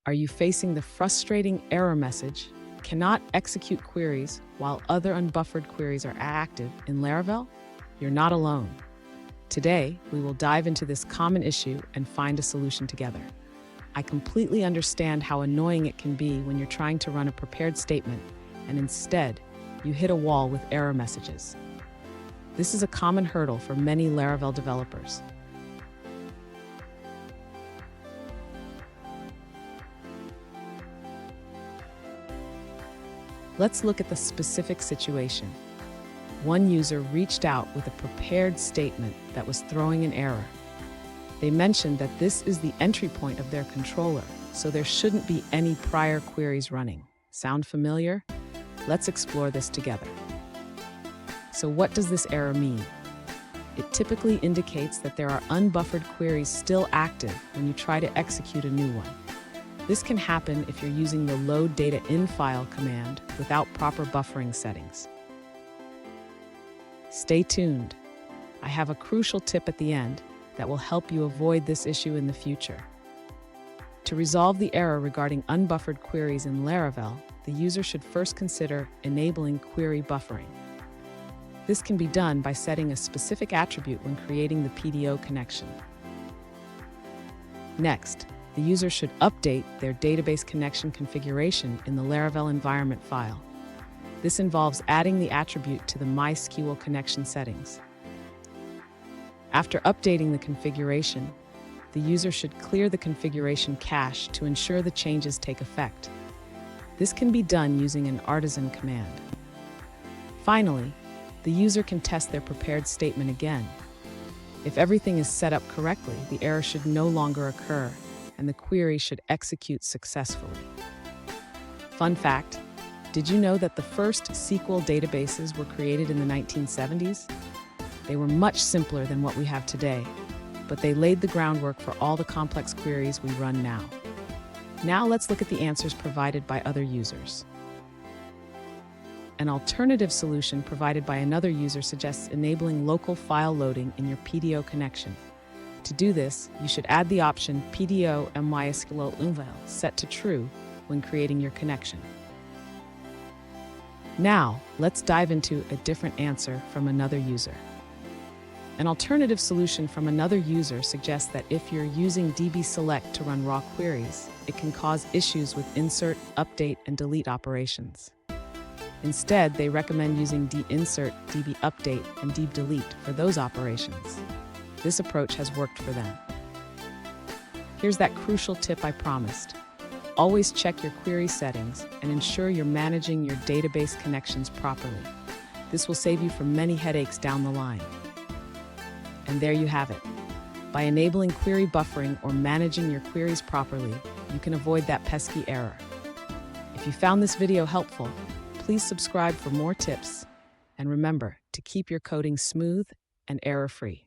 Are you facing the frustrating error message, "Cannot execute queries while other unbuffered queries are active" in Laravel? You're not alone. Today, we will dive into this common issue and find a solution together. I completely understand how annoying it can be when you're trying to run a prepared statement and instead, you hit a wall with error messages. This is a common hurdle for many Laravel developers. Let's look at the specific situation. One user reached out with a prepared statement that was throwing an error. They mentioned that this is the entry point of their controller, so there shouldn't be any prior queries running. Sound familiar? Let's explore this together. So what does this error mean? It typically indicates that there are unbuffered queries still active when you try to execute a new one. This can happen if you're using the load data in file command without proper buffering settings. Stay tuned. I have a crucial tip at the end that will help you avoid this issue in the future. To resolve the error regarding unbuffered queries in Laravel, the user should first consider enabling query buffering. This can be done by setting a specific attribute when creating the PDO connection. Next, the user should update their database connection configuration in the Laravel environment file. This involves adding the attribute to the MySQL connection settings. After updating the configuration, the user should clear the configuration cache to ensure the changes take effect. This can be done using an artisan command. Finally, the user can test their prepared statement again. If everything is set up correctly, the error should no longer occur, and the query should execute successfully. Fun fact, did you know that the first SQL databases were created in the 1970s? They were much simpler than what we have today, but they laid the groundwork for all the complex queries we run now. Now let's look at the answers provided by other users. An alternative solution provided by another user suggests enabling local file loading in your PDO connection. To do this, you should add the option PDO MySQL Unbuffered set to true when creating your connection. Now, let's dive into a different answer from another user. An alternative solution from another user suggests that if you're using dbSelect to run raw queries, it can cause issues with insert, update, and delete operations. Instead, they recommend using dinsert, dbupdate, and dbdelete for those operations. This approach has worked for them. Here's that crucial tip I promised. Always check your query settings and ensure you're managing your database connections properly. This will save you from many headaches down the line. And there you have it. By enabling query buffering or managing your queries properly, you can avoid that pesky error. If you found this video helpful, please subscribe for more tips. And remember to keep your coding smooth and error-free.